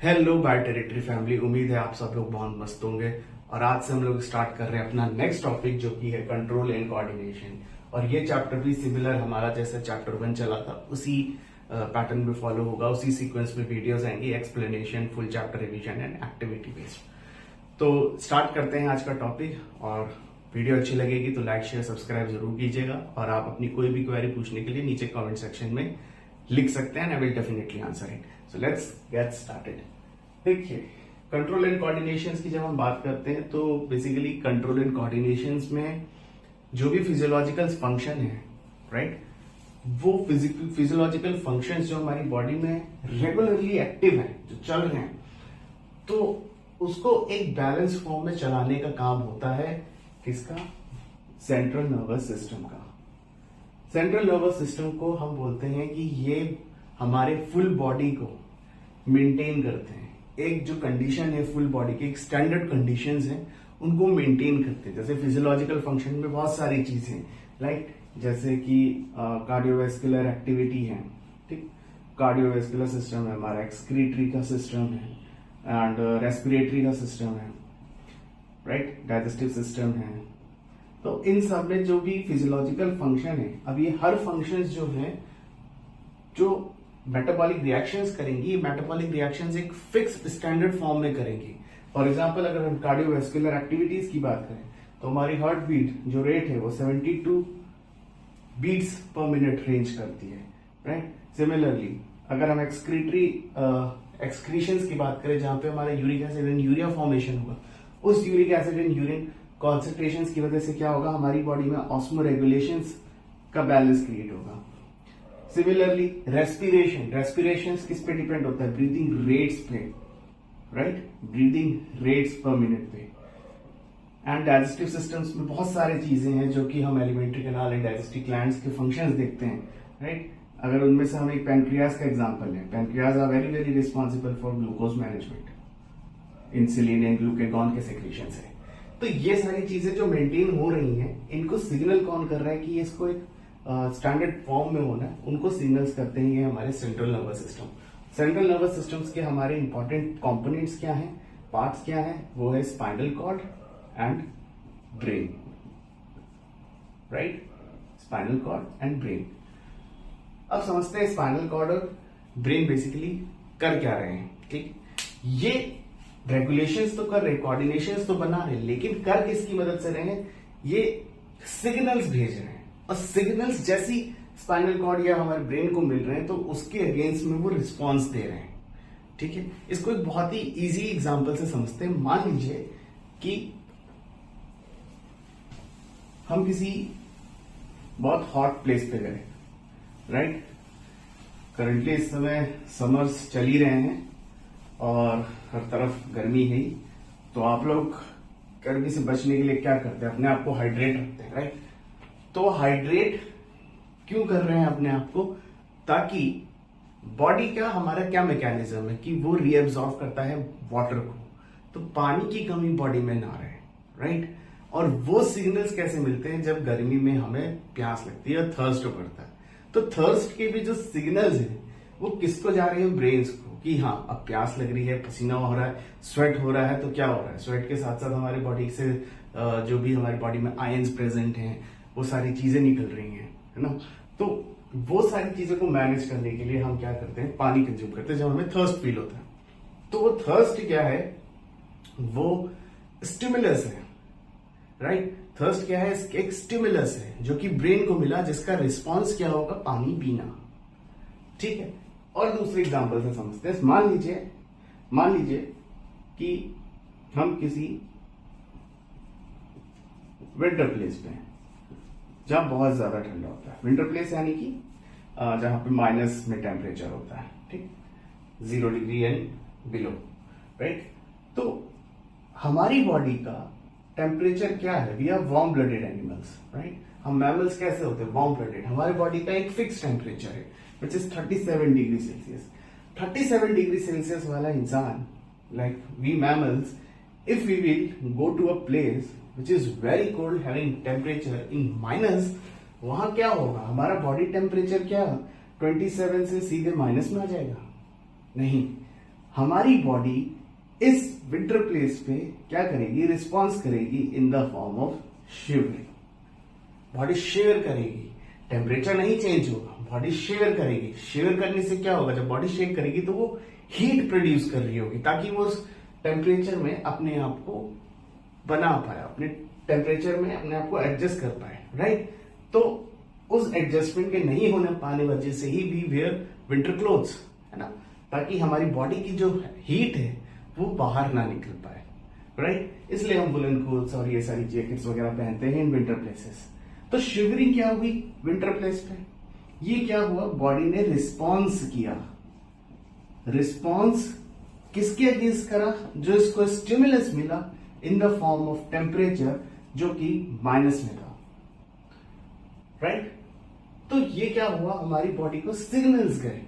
Hello bye territory family. उम्मीद है आप सब लोग बहुत मस्त होंगे। और आज से हम लोग स्टार्ट कर रहे हैं अपना नेक्स्ट टॉपिक जो कि है कंट्रोल एंड कोऑर्डिनेशन। और ये चैप्टर भी सिमिलर हमारा जैसे चैप्टर 1 चला था उसी पैटर्न में फॉलो होगा, उसी सीक्वेंस में वीडियोस आएंगी, explanation, full chapter revision and activity based. तो स्टार्ट करते हैं आज का टॉपिक। और वीडियो अच्छी लगेगी तो लाइक शेयर सब्सक्राइब जरूर कीजिएगा। और आप अपनी कोई भी क्वेरी पूछने के लिए नीचे कमेंट सेक्शन में लिख सकते हैं, आई will definitely answer it. So let's get started. देखिए, कंट्रोल एंड कोऑर्डिनेशंस की जब हम बात करते हैं तो बेसिकली कंट्रोल एंड कोऑर्डिनेशंस में जो भी फिजियोलॉजिकल फंक्शन है, राइट, वो फिजियोलॉजिकल फंक्शंस जो हमारी बॉडी में रेगुलरली एक्टिव हैं, जो चल रहे हैं, तो उसको एक बैलेंस फॉर्म में चलाने का काम होता है किसका? सेंट्रल नर्वस सिस्टम का। सेंट्रल नर्वस सिस्टम को हम बोलते हैं कि ये हमारे फुल बॉडी को मेंटेन करते हैं। एक जो कंडीशन है फुल बॉडी की, एक स्टैंडर्ड कंडीशंस हैं, उनको मेंटेन करते हैं। जैसे फिजियोलॉजिकल फंक्शन में बहुत सारी चीजें, राइट, जैसे कि कार्डियोवैस्कुलर एक्टिविटी है, ठीक, कार्डियोवैस्कुलर सिस्टम है हमारा, एक्सक्रीटरी का सिस्टम है एंड रेस्पिरेटरी का सिस्टम है, राइट, डाइजेस्टिव सिस्टम है। तो इन सब में जो भी फिजियोलॉजिकल फंक्शन है, अब ये हर फंक्शंस जो है जो मेटाबॉलिक रिएक्शंस करेंगी, ये मेटाबॉलिक रिएक्शंस एक फिक्स स्टैंडर्ड फॉर्म में करेंगी। फॉर एग्जांपल अगर हम कार्डियोवैस्कुलर एक्टिविटीज की बात करें तो हमारी हार्ट बीट जो रेट है वो 72 बीट्स पर मिनट रेंज करती है, राइट। सिमिलरली अगर हम एक्सक्रीटरी एक्सक्रीशंस की बात करें जहां पे हमारा uric acid and urea formation होगा, उस uric acid and urine concentration की वजह से क्या होगा, हमारी बॉडी में ऑस्मोरेगुलेशंस का बैलेंस क्रिएट होगा। सिमिलरली रेस्पिरेशन किस पे डिपेंड होता है? ब्रीदिंग रेट्स पे, राइट, ब्रीदिंग रेट्स पर मिनट पे। एंड डाइजेस्टिव सिस्टम्स में बहुत सारी चीजें हैं जो कि हम alimentary canal and digestive glands के फंक्शंस देखते हैं, राइट। अगर उनमें से हम एक पैनक्रियाज का एग्जांपल है, pancreas are very very responsible for glucose management, insulin and glucagon के सेक्रेशन से। तो ये सारी चीजें जो मेंटेन हो रही हैं, इनको सिग्नल कौन कर रहा है कि इसको एक स्टैंडर्ड फॉर्म में होना है, उनको सिग्नल्स करते हैं ये हमारे central nervous system. Central nervous systems के हमारे इंपॉर्टेंट कंपोनेंट्स क्या हैं, पार्ट्स क्या हैं? वो है spinal cord and brain, right, spinal cord and brain. अब समझते हैं स्पाइनल कॉर्ड और ब्रेन बेसिकली कर क्या रहे हैं, ठीक। ये रेगुलेशंस तो कर रहे, कोऑर्डिनेशंस तो बना रहे, लेकिन कर किसकी मदद से रहे हैं? ये सिग्नल्स भेज रहे हैं। और सिग्नल्स जैसी स्पाइनल कॉर्ड या हमारे ब्रेन को मिल रहे हैं तो उसके अगेंस्ट में वो रिस्पॉन्स दे रहे हैं, ठीक है। इसको एक बहुत ही इजी एग्जांपल से समझते हैं। मान लीजिए कि हम किसी बहुत हॉट प्लेस पे गए, राइट। करंटली इस समय समर्स चल ही रहे हैं और हर तरफ गर्मी है ही, तो आप लोग गर्मी से बचने के लिए क्या करते हैं? अपने आप को हाइड्रेट रखते हैं, राइट। तो हाइड्रेट क्यों कर रहे हैं अपने आप को? ताकि बॉडी का हमारा क्या मैकेनिज्म है कि वो रीएब्जॉर्ब करता है वाटर को, तो पानी की कमी बॉडी में ना रहे, राइट। और वो सिग्नल्स कैसे मिलते हैं? जब गर्मी में हमें प्यास लगती है, थर्स्ट बढ़ता है, तो थर्स्ट के भी जो सिग्नल्स हैं वो किसको जा रहे हैं? ब्रेन्स को, कि हाँ अब प्यास लग रही है, पसीना हो रहा है, स्वेट हो रहा है, तो क्या हो रहा है? स्वेट के साथ साथ हमारी बॉडी से जो भी हमारी बॉडी में आयंस प्रेजेंट हैं वो सारी चीजें निकल रही हैं, है ना। तो वो सारी चीजों को मैनेज करने के लिए हम क्या करते हैं? पानी कंज्यूम करते हैं जब हमें थर्स्ट फील होता है। तो वो थर्स्ट क्या है? वो स्टिमुलस है, राइट। थर्स्ट क्या है? एक स्टिमुलस है जो कि ब्रेन को मिला, जिसका रिस्पॉन्स क्या होगा? पानी पीना, ठीक है। और दूसरे एग्जांपल से समझते हैं। मान लीजिए कि हम किसी विंटर प्लेस पे हैं जहां बहुत ज्यादा ठंडा होता है। विंटर प्लेस यानी कि जहां पे माइनस में टेम्परेचर होता है, ठीक, 0 डिग्री एंड बिलो, राइट। तो हमारी बॉडी का टेम्परेचर क्या है? We are warm blooded animals, right. हम मैमल्स कैसे होते हैं? Warm blooded. हमारी बॉडी का एक फिक्स टेम्परेचर है which is 37 degree Celsius. 37 degree Celsius वाला इंसान, like we mammals, if we will go to a place which is very cold having temperature in minus, वहां क्या होगा? हमारा बॉडी टेम्परेचर क्या 27 से सीधे माइनस में आ जाएगा? नहीं, हमारी बॉडी इस विंटर प्लेस पे क्या करेगी, रिस्पॉन्स करेगी in the form of shivering. Body shiver करेगी, टेम्परेचर नहीं चेंज होगा, बॉडी शिवर करेगी। शिवर करने से क्या होगा, जब बॉडी शेक करेगी तो वो हीट प्रोड्यूस कर रही होगी ताकि वो उस टेम्परेचर में अपने आप को बना पाए, अपने टेम्परेचर में अपने आप को एडजस्ट कर पाए, राइट। तो उस एडजस्टमेंट के नहीं होने पाने वजह से ही वी वेयर विंटर क्लोथ्स, है ना, ताकि हमारी बॉडी की जो हीट है वो बाहर ना निकल पाए, राइट। इसलिए हम वुलन कोट्स और ये सारी जैकेट्स वगैरह पहनते हैं इन विंटर प्लेसेस। तो शिवरिंग क्या हुई विंटर प्लेस पे, ये क्या हुआ, बॉडी ने रिस्पॉन्स किया। रिस्पॉन्स किसके अगेंस्ट करा, जो इसको स्टिमुलस मिला इन द फॉर्म ऑफ टेम्परेचर जो कि माइनस में था, राइट। तो ये क्या हुआ, हमारी बॉडी को सिग्नल्स गए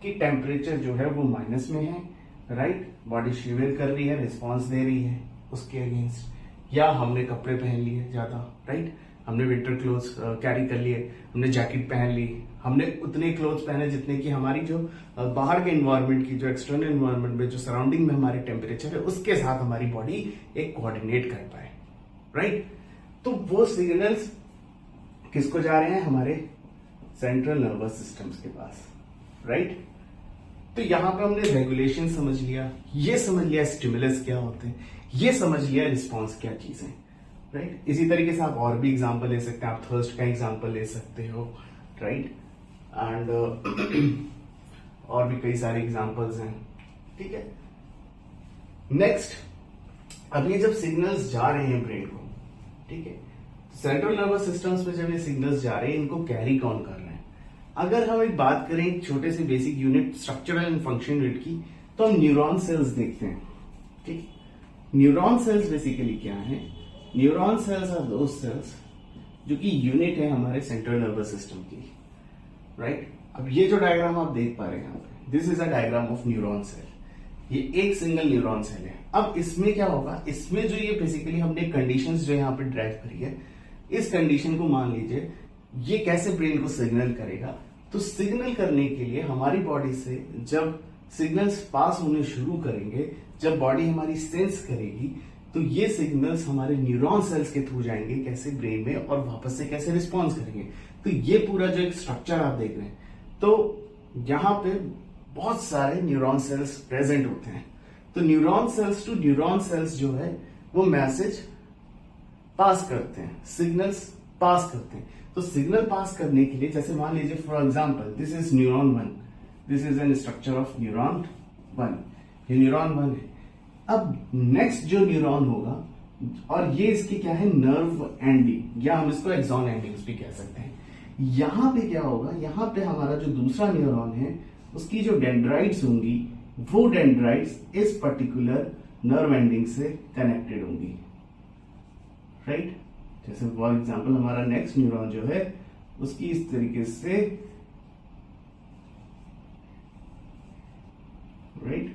कि टेम्परेचर जो है वो माइनस में है, राइट। बॉडी शिवर कर रही है, रिस्पॉन्स दे रही है उसके अगेंस्ट। या हमने कपड़े पहन लिए ज्यादा, राइट, हमने विंटर क्लोथ्स कैरी कर लिए, हमने जैकेट पहन ली, हमने उतने क्लोथ्स पहने जितने की हमारी जो बाहर के एनवायरनमेंट की, जो एक्सटर्नल एनवायरनमेंट में जो सराउंडिंग में हमारे टेम्परेचर है उसके साथ हमारी बॉडी एक कोऑर्डिनेट कर पाए, राइट। तो वो सिग्नल्स किसको जा रहे हैं, हमारे सेंट्रल नर्वस सिस्टम्स के पास, राइट। तो यहां पे हमने रेगुलेशन समझ लिया, ये समझ लिया स्टिमुलस क्या होते हैं, ये समझ लिया रिस्पॉन्स क्या चीजें, राइट। इसी तरीके से आप और भी एग्जांपल ले सकते हैं, आप थर्स्ट का एग्जांपल ले सकते हो, राइट। एंड और भी कई सारे एग्जांपल्स हैं, ठीक है। नेक्स्ट, अब ये जब सिग्नल्स जा रहे हैं ब्रेन को, ठीक है, सेंट्रल नर्वस सिस्टम्स में जब ये सिग्नल्स जा रहे हैं, इनको कैरी कौन कर रहे हैं। अगर हम एक बात करें एक छोटे से basic unit structural and function unit की, तो हम न्यूरॉन सेल्स देखते हैं, ठीक। न्यूरॉन सेल्स बेसिकली क्या है, neuron cells are those cells जो कि यूनिट है हमारे सेंट्रल नर्वस सिस्टम की, राइट। अब ये जो डायग्राम आप देख पा रहे हैं यहाँ पे, this is a diagram of neuron cell. ये एक सिंगल न्यूरॉन सेल है। अब इसमें क्या होगा, इसमें जो ये बेसिकली हमने कंडीशंस जो यहाँ पे ड्राइव करी है, इस कंडीशन को मान लीजिए ये कैसे ब्रेन को सिग्नल करेगा। तो सिग्नल करने के लिए हमारी बॉडी से जब सिग्नल्स पास होने शुरू करेंगे, जब बॉडी हमारी सेंस करेगी, तो ये सिग्नल्स हमारे न्यूरॉन सेल्स के थ्रू जाएंगे कैसे ब्रेन में, और वापस से कैसे रिस्पॉन्स करेंगे। तो ये पूरा जो एक स्ट्रक्चर आप देख रहे हैं, तो यहाँ पे बहुत सारे न्यूरॉन सेल्स प्रेजेंट होते हैं। तो neuron cells to neuron cells जो है वो मैसेज पास करते हैं, सिग्नल्स पास करते हैं। तो सिग्नल पास करने के लिए, जैसे मान लीजिए for example this is neuron 1, this is an structure of neuron 1, ये न्यूरॉन 1 है। अब नेक्स्ट जो न्यूरॉन होगा, और ये इसकी क्या है, नर्व एंडिंग, या हम इसको एक्सॉन एंडिंग्स भी कह सकते हैं। यहां पे क्या होगा, यहां पे हमारा जो दूसरा न्यूरॉन है उसकी जो डेंड्राइट्स होंगी, वो डेंड्राइट्स इस पर्टिकुलर नर्व एंडिंग से कनेक्टेड होंगी, राइट। जैसे फॉर एग्जांपल हमारा नेक्स्ट न्यूरॉन जो है उसकी इस तरीके से, राइट,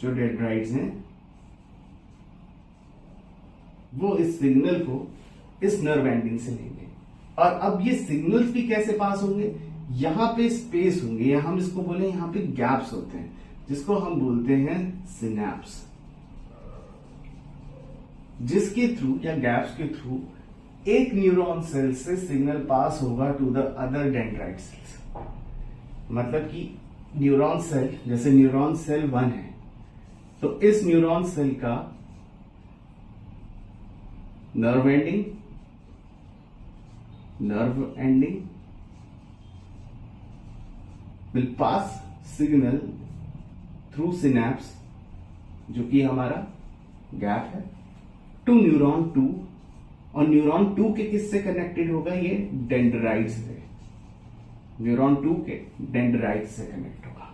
जो डेंड्राइट्स हैं वो इस सिग्नल को इस नर्व एंडिंग से लेंगे। और अब ये सिग्नल्स भी कैसे पास होंगे, यहां पे स्पेस होंगे, या हम इसको बोले यहां पे गैप्स होते हैं, जिसको हम बोलते हैं सिनैप्स, जिसके थ्रू या गैप्स के थ्रू एक न्यूरॉन सेल से सिग्नल पास होगा to the other dendrite cells. मतलब कि न्यूरॉन सेल, जैसे न्यूरॉन सेल 1 है, तो इस न्यूरॉन सेल का nerve ending will pass signal through synapse, जो कि हमारा गैप है, टू न्यूरॉन 2, और न्यूरॉन 2 के किससे कनेक्टेड होगा, ये डेंड्राइट से, न्यूरॉन 2 के डेंड्राइट से कनेक्ट होगा।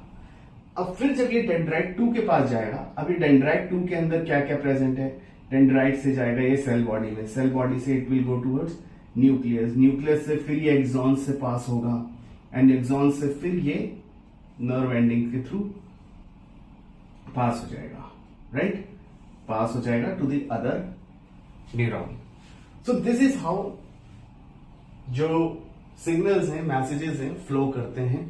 अब फिर जब ये डेंड्राइट 2 के पास जाएगा, अभी डेंड्राइट 2 के अंदर क्या क्या प्रेजेंट है, डेंड्राइट से जाएगा ये सेल बॉडी में, सेल बॉडी से it will go towards nucleus, nucleus से फिर ये एक्सॉन से पास होगा, एंड एक्सॉन से फिर ये नर्व एंडिंग के थ्रू पास हो जाएगा, राइट, पास हो जाएगा to the other neuron. So this is how जो सिग्नल्स हैं, मैसेजेस हैं, फ्लो करते हैं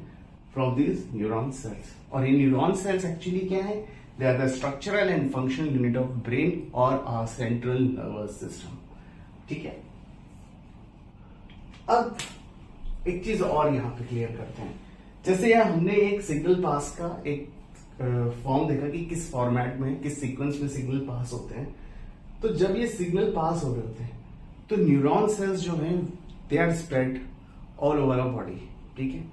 फ्रॉम दिस न्यूरॉन सेल्स। और ये न्यूरॉन सेल्स एक्चुअली क्या है? They are the structural and functional unit of brain और आवर सेंट्रल नर्वस सिस्टम। ठीक है, अब एक चीज और यहां पे क्लियर करते हैं। जैसे यार हमने एक सिग्नल पास का एक फॉर्म देखा कि किस फॉर्मेट में, किस सीक्वेंस में सिग्नल पास होते हैं। तो जब ये सिग्नल पास हो रहे होते हैं तो न्यूरॉन सेल्स जो हैं they are spread all over our body. ठीक है,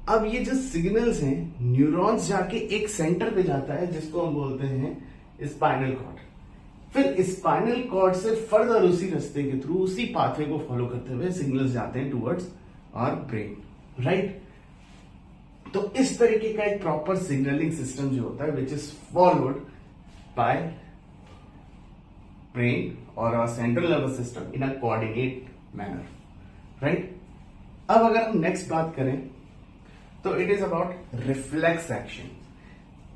अब ये जो सिग्नल्स हैं न्यूरॉन्स जाके एक सेंटर पे जाता है जिसको हम बोलते हैं स्पाइनल कॉर्ड। फिर स्पाइनल कॉर्ड से फर्दर उसी रास्ते के थ्रू, उसी पाथवे को फॉलो करते हुए सिग्नल्स जाते हैं टुवर्ड्स आवर ब्रेन, राइट। तो इस तरीके का एक प्रॉपर सिग्नलिंग सिस्टम जो होता है which is followed by brain और our central nervous system in a coordinate manner, right. अब अगर हम नेक्स्ट बात करें तो it is about reflex action.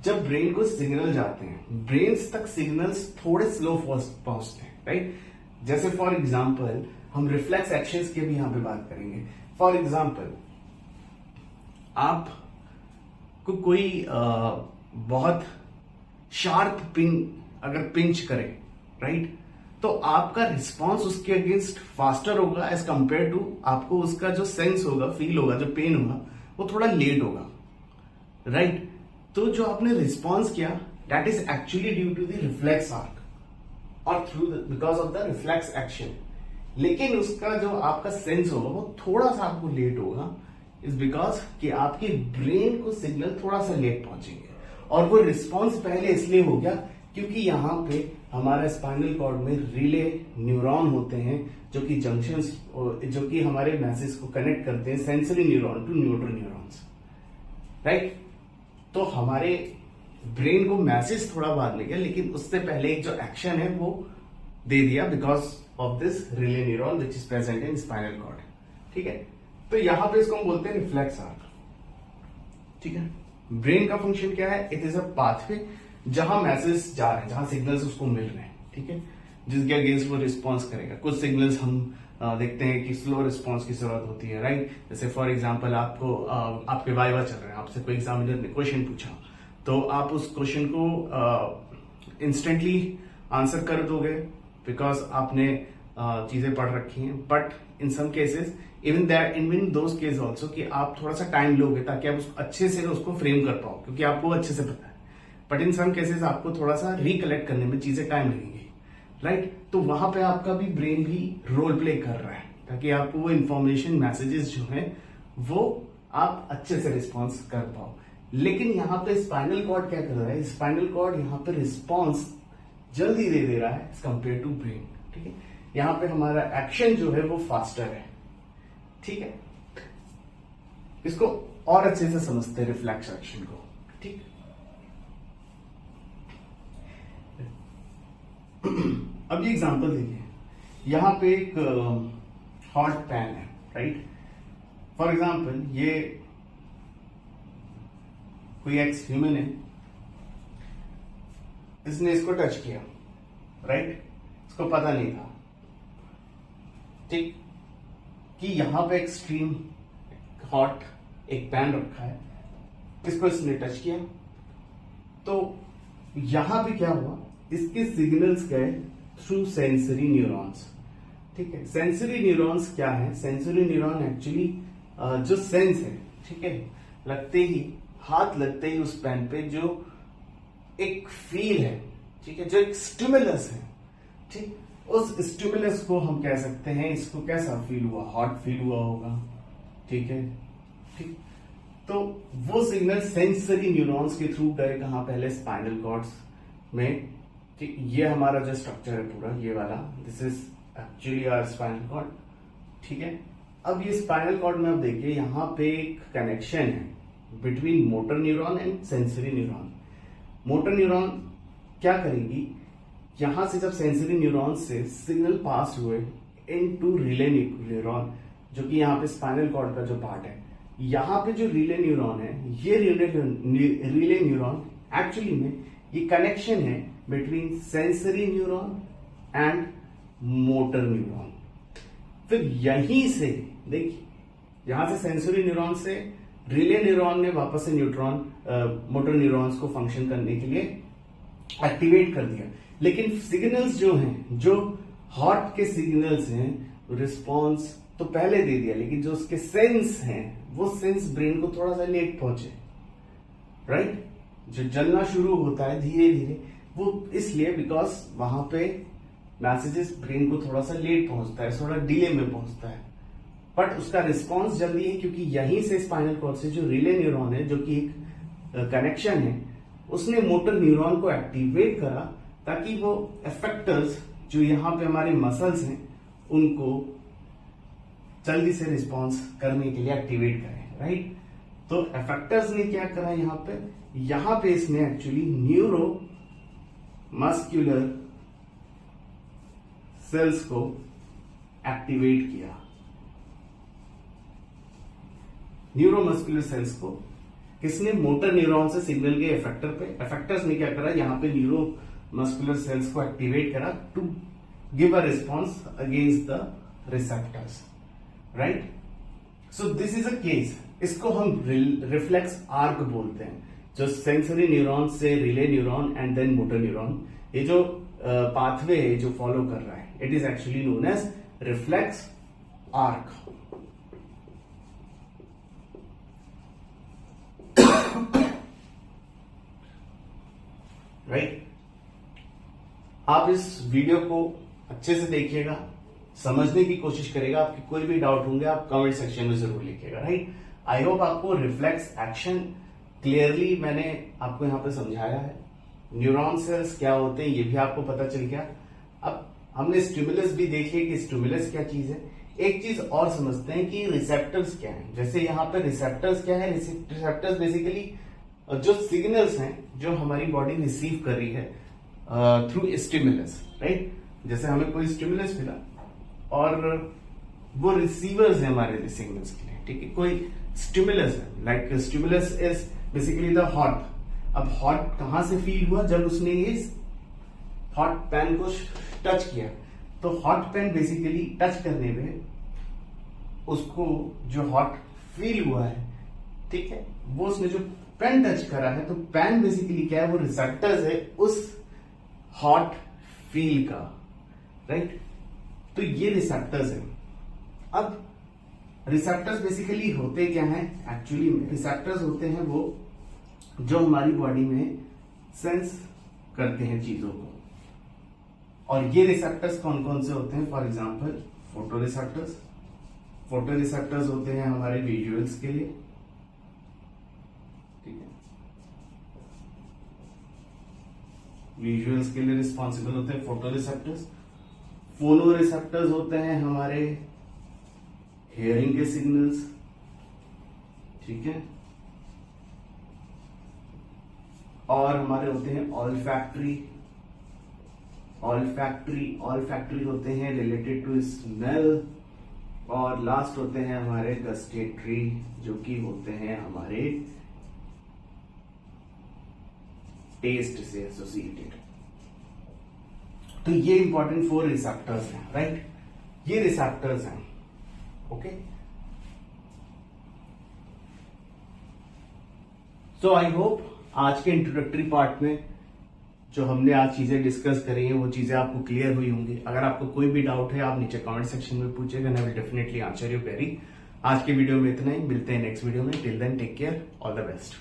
जब ब्रेन को सिग्नल जाते हैं, ब्रेन्स तक सिग्नल्स थोड़े स्लो पहुंचते हैं, राइट। जैसे फॉर एग्जांपल हम रिफ्लेक्स एक्शंस की भी यहां पे बात करेंगे। फॉर एग्जांपल आप को कोई बहुत शार्प अगर पिंच करे, राइट, तो आपका रिस्पॉन्स उसके अगेंस्ट फास्टर होगा एज कंपेयर टू आपको उसका जो सेंस होगा, फील होगा, जो पेन होगा वो थोड़ा लेट होगा, राइट। तो जो आपने रिस्पॉन्स किया that is actually due to the reflex arc और through because of the reflex action. लेकिन उसका जो आपका सेंस होगा वो थोड़ा सा आपको लेट होगा, इज बिकॉज कि आपके ब्रेन को सिग्नल थोड़ा सा लेट पहुंचेंगे। और वो रिस्पॉन्स पहले इसलिए हो गया क्योंकि यहां पे हमारे स्पाइनल कॉर्ड में रिले न्यूरॉन होते हैं जो कि जंक्शंस, जो कि हमारे मैसेज को कनेक्ट करते हैं sensory neuron to neutral neurons, right. तो हमारे ब्रेन को मैसेज थोड़ा बाद में गया, लेकिन उससे पहले एक जो एक्शन है वो दे दिया because of this relay neuron which is present in spinal cord. ठीक है, तो यहां पे इसको हम बोलते हैं रिफ्लेक्स आर्क। ठीक है, ब्रेन का फंक्शन क्या है? इट इज अ पाथवे जहां मैसेज जा रहे हैं, जहां सिग्नल्स उसको मिल रहे हैं, ठीक है, जिसके अगेंस्ट वो रिस्पॉन्स करेगा। कुछ सिग्नल्स हम देखते हैं कि स्लो रिस्पॉन्स की जरूरत होती है, राइट। जैसे फॉर एग्जांपल आपको आपके वाइवा चल रहे हैं, आपसे कोई एग्जामिनर ने क्वेश्चन पूछा तो आप उस क्वेश्चन को इंस्टेंटली आंसर कर दोगे बिकॉज आपने चीजें पढ़ रखी हैं। But in some cases even those case also कि आप थोड़ा सा टाइम लोगे ताकि आप अच्छे से उसको फ्रेम कर पाओ, क्योंकि आपको अच्छे से पता है। बट इन सम केसेस आपको थोड़ा सा रिकलेक्ट करने में चीजें टाइम लगेंगी, राइट। तो वहां पे आपका भी ब्रेन भी रोल प्ले कर रहा है ताकि आपको वो इंफॉर्मेशन मैसेजेस जो है वो आप अच्छे से रिस्पॉन्स कर पाओ। लेकिन यहाँ पे स्पाइनल कॉर्ड क्या कर रहा है? स्पाइनल कॉर्ड यहाँ पे रिस्पॉन्स जल्दी दे रहा है एज कंपेयर टू ब्रेन, ठीक है। यहाँ पे हमारा एक्शन जो है वो फास्टर है, ठीक है। इसको और अच्छे से समझते हैं रिफ्लेक्स एक्शन को, ठीक। अब ये एग्जांपल देखिए, यहां पे एक हॉट पैन है, राइट। फॉर एग्जांपल ये कोई एक्स ह्यूमन है, इसने इसको टच किया, राइट, इसको पता नहीं था, ठीक, कि यहां पे एक्सट्रीम हॉट एक पैन रखा है, इसको इसने टच किया तो यहां पे क्या हुआ, इसके सिग्नल्स गए थ्रू सेंसरी न्यूरॉन्स, ठीक है। सेंसरी न्यूरॉन्स क्या है? सेंसरी न्यूरॉन एक्चुअली जो सेंस है, ठीक है, लगते ही, हाथ लगते ही उस पेन पे जो एक फील है, ठीक है, जो एक स्टिमुलस है, ठीक, उस स्टिमुलस को हम कह सकते हैं, इसको कैसा फील हुआ? हॉट फील हुआ होगा, ठीक है, ठीक। तो वो सिग्नल सेंसरी न्यूरॉन्स के थ्रू गए कहां? पहले स्पाइनल कॉर्ड्स में, ठीक। ये हमारा जो स्ट्रक्चर है पूरा ये वाला, this is actually our spinal cord, ठीक है। अब ये स्पाइनल कॉर्ड में आप देखिए यहां पे एक कनेक्शन है between motor neuron and sensory neuron. Motor neuron क्या करेगी? यहां से जब सेंसरी न्यूरॉन से सिग्नल पास हुए इनटू रिले न्यूरॉन, जो कि यहाँ पे स्पाइनल कॉर्ड का जो पार्ट है, यहाँ पे जो रिले न्यूरॉन है, ये रिले न्यूरॉन एक्चुअली में ये कनेक्शन है between sensory neuron and motor neuron. फिर यहीं से देखिए, यहां से सेंसरी न्यूरॉन से रिले न्यूरॉन ने वापस से मोटर न्यूरॉन्स को फंक्शन करने के लिए एक्टिवेट कर दिया। लेकिन सिग्नल्स जो हैं, जो हार्ट के सिग्नल्स हैं, रिस्पॉन्स तो पहले दे दिया, लेकिन जो उसके सेंस हैं वो सेंस ब्रेन को थोड़ा सा लेट पहुंचे, राइट। जो जलना शुरू होता है धीरे धीरे, वो इसलिए बिकॉज वहां पे मैसेजेस ब्रेन को थोड़ा सा लेट पहुंचता है, थोड़ा डिले में पहुंचता है, बट उसका रिस्पॉन्स जल्दी है, क्योंकि यहीं से स्पाइनल कॉर्ड से जो रिले न्यूरॉन है, जो कि एक कनेक्शन है, उसने मोटर न्यूरॉन को एक्टिवेट करा ताकि वो इफेक्टर्स जो यहां पे हमारे मसल्स हैं उनको जल्दी से रिस्पॉन्स करने के लिए एक्टिवेट करें, राइट। तो इफेक्टर्स ने क्या करा यहां पे इसने एक्चुअली न्यूरो मस्कुलर सेल्स को एक्टिवेट किया। न्यूरोमस्कुलर सेल्स को किसने, मोटर न्यूरॉन से सिग्नल के इफेक्टर्स ने क्या करा, यहां पे न्यूरोमस्कुलर सेल्स को एक्टिवेट करा to give a response against the receptors, right. So this is a case, इसको हम रिफ्लेक्स आर्क बोलते हैं। जो सेंसरी न्यूरॉन से relay neuron and then motor neuron, ये जो पाथवे है जो फॉलो कर रहा है, it is actually known as reflex arc. Right. आप इस वीडियो को अच्छे से देखिएगा, समझने की कोशिश करेगा। आपकी कोई भी डाउट होंगे आप कमेंट सेक्शन में जरूर लिखिएगा, राइट। आई होप आपको रिफ्लेक्स एक्शन क्लियरली मैंने आपको यहां पे समझाया है। न्यूरॉन सेल्स क्या होते हैं ये भी आपको पता चल गया। अब हमने स्टिमुलस भी देखिए कि स्टिमुलस क्या चीज है। एक चीज और समझते हैं कि रिसेप्टर्स क्या है। जैसे यहां पे रिसेप्टर्स क्या है, रिसेप्टर्स बेसिकली जो सिग्नल्स हैं जो हमारी बॉडी रिसीव कर रही है थ्रू स्टिमुलस, राइट। जैसे हमें कोई स्टिमुलस मिला और वो रिसीवर्स है हमारे लिए सिग्नल्स के लिए, ठीक है। कोई स्टिमुलस है, like stimulus is basically the hot. अब हॉट कहां से फील हुआ, जब उसने इस हॉट पैन को टच किया। तो हॉट पैन बेसिकली टच करने में उसको जो हॉट फील हुआ है, ठीक है, वो उसने जो पैन टच करा है, तो पैन बेसिकली क्या है, वो रिसेप्टर्स है उस हॉट फील का, राइट। तो ये रिसेप्टर्स है। अब रिसेप्टर्स बेसिकली होते क्या हैं, एक्चुअली रिसेप्टर्स होते हैं वो जो हमारी बॉडी में सेंस करते हैं चीजों को। और ये रिसेप्टर्स कौन कौन से होते हैं, for example photo receptors. Photo receptors होते हैं हमारे विजुअल्स के लिए, ठीक है। विजुअल्स के लिए रिस्पॉन्सिबल होते हैं फोटो रिसेप्टर्स। फोनो रिसेप्टर्स होते हैं हमारे हियरिंग के सिग्नल्स, ठीक है। और हमारे होते हैं ऑल्फैक्टरी होते हैं रिलेटेड टू स्मेल। और लास्ट होते हैं हमारे गस्टेटरी, जो कि होते हैं हमारे टेस्ट से एसोसिएटेड। तो ये इंपॉर्टेंट 4 रिसेप्टर्स हैं, राइट। ये रिसेप्टर्स हैं, ओके। सो आई होप आज के इंट्रोडक्टरी पार्ट में जो हमने आज चीजें डिस्कस करी हैं वो चीजें आपको क्लियर हुई होंगी। अगर आपको कोई भी डाउट है आप नीचे कमेंट सेक्शन में पूछेगा, I will definitely answer you query. आज के वीडियो में इतना ही, मिलते हैं नेक्स्ट वीडियो में। Till then take care, all the best.